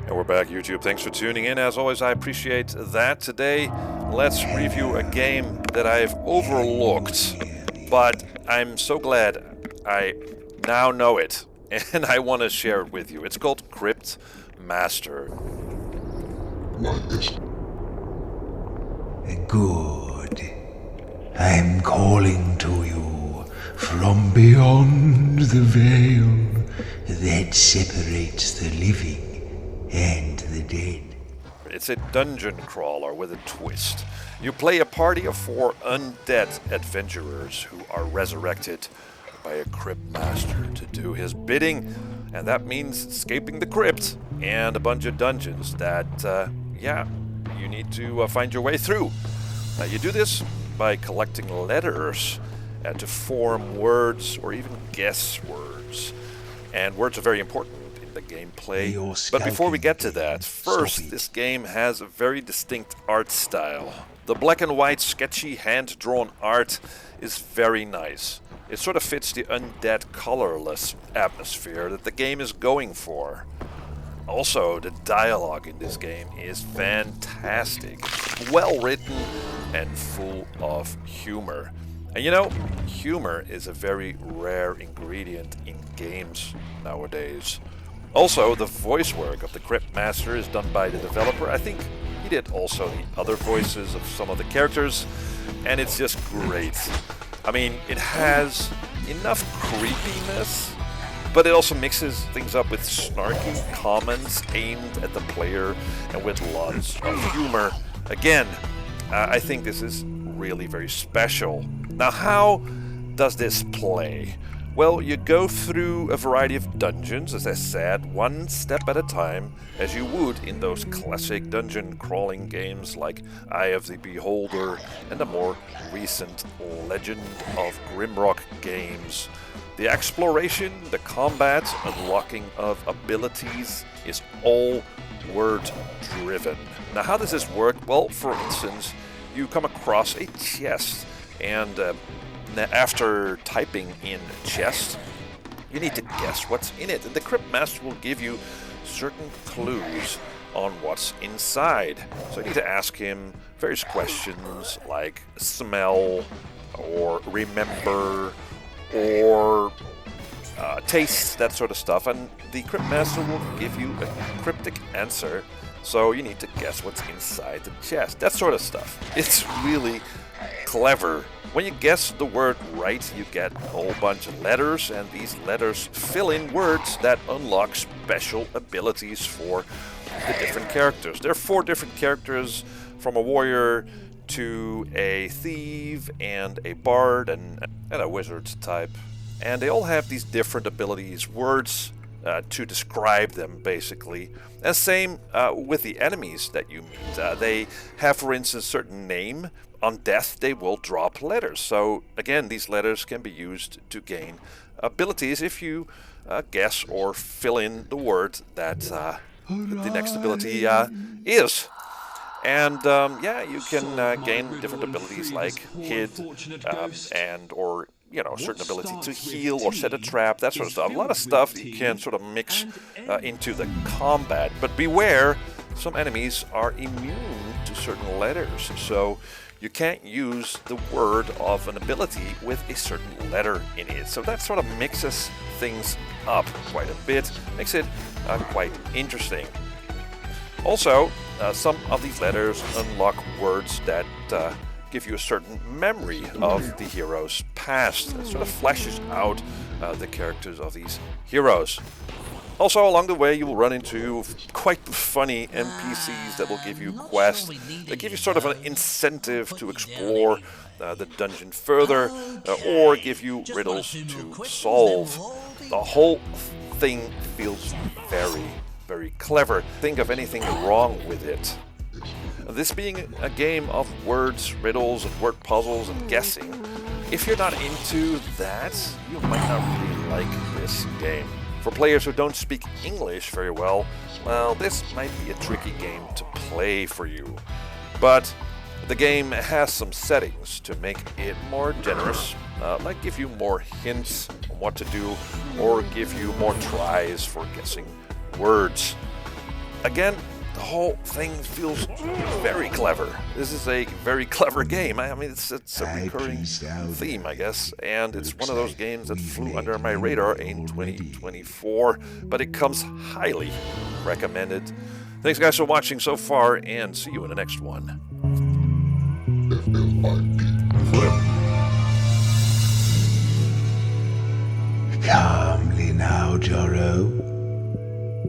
And we're back, YouTube. Thanks for tuning in. As always, I appreciate that. Today, let's review a game that I've overlooked, but I'm so glad I now know it, and I want to share it with you. It's called Cryptmaster. Good. I'm calling to you from beyond the veil that separates the living and the dead. It's a dungeon crawler with a twist. You play a party of 4 undead adventurers who are resurrected by a Cryptmaster to do his bidding, and that means escaping the crypt and a bunch of dungeons that, you need to find your way through. You do this by collecting letters to form words or even guess words. And words are very important in the gameplay. But before we get to that, first, this game has a very distinct art style. The black and white, sketchy, hand-drawn art is very nice. It sort of fits the undead, colorless atmosphere that the game is going for. Also, the dialogue in this game is fantastic. It's well written and full of humor. And you know, humor is a very rare ingredient in games nowadays. Also, the voice work of the Cryptmaster is done by the developer. I think he did also the other voices of some of the characters, and it's just great. I mean, it has enough creepiness, but it also mixes things up with snarky comments aimed at the player and with lots of humor. Again, I think this is really very special. Now, how does this play? Well, you go through a variety of dungeons, as I said, one step at a time, as you would in those classic dungeon crawling games like Eye of the Beholder and the more recent Legend of Grimrock games. The exploration, the combat, unlocking of abilities is all word-driven. Now, how does this work? Well, for instance, you come across a chest, and after typing in chest, you need to guess what's in it. And the Cryptmaster will give you certain clues on what's inside. So you need to ask him various questions like smell, or remember, or taste, that sort of stuff. And the Cryptmaster will give you a cryptic answer. So you need to guess what's inside the chest. That sort of stuff. It's really clever. When you guess the word right, you get a whole bunch of letters, and these letters fill in words that unlock special abilities for the different characters. There are 4 different characters, from a warrior to a thief and a bard and a wizard type. And they all have these different abilities, words to describe them, basically. And same with the enemies that you meet. They have, for instance, a certain name. On death, they will drop letters. So, again, these letters can be used to gain abilities if you guess or fill in the word that the next ability is. And, you can gain different abilities like hid and or certain ability to heal or set a trap, that sort of stuff. A lot of stuff you can sort of mix into the combat. But beware, some enemies are immune to certain letters. So you can't use the word of an ability with a certain letter in it. So that sort of mixes things up quite a bit, makes it quite interesting. Also, some of these letters unlock words that give you a certain memory of the hero's past. It sort of flashes out the characters of these heroes. Also, along the way, you will run into quite funny NPCs that will give you quests. They give you sort of an incentive to explore the dungeon further, or give you riddles to solve. The whole thing feels very, very clever. Think of anything wrong with it. This being a game of words, riddles, and word puzzles and guessing, if you're not into that, you might not really like this game. For players who don't speak English very well, this might be a tricky game to play for you. But the game has some settings to make it more generous, like give you more hints on what to do, or give you more tries for guessing words. again, the whole thing feels very clever. This is a very clever game. I mean, it's a recurring theme, I guess, and it's one of those games that flew under my radar in 2024, but it comes highly recommended. Thanks, guys, for watching so far, and see you in the next one. Calmly now, Joro.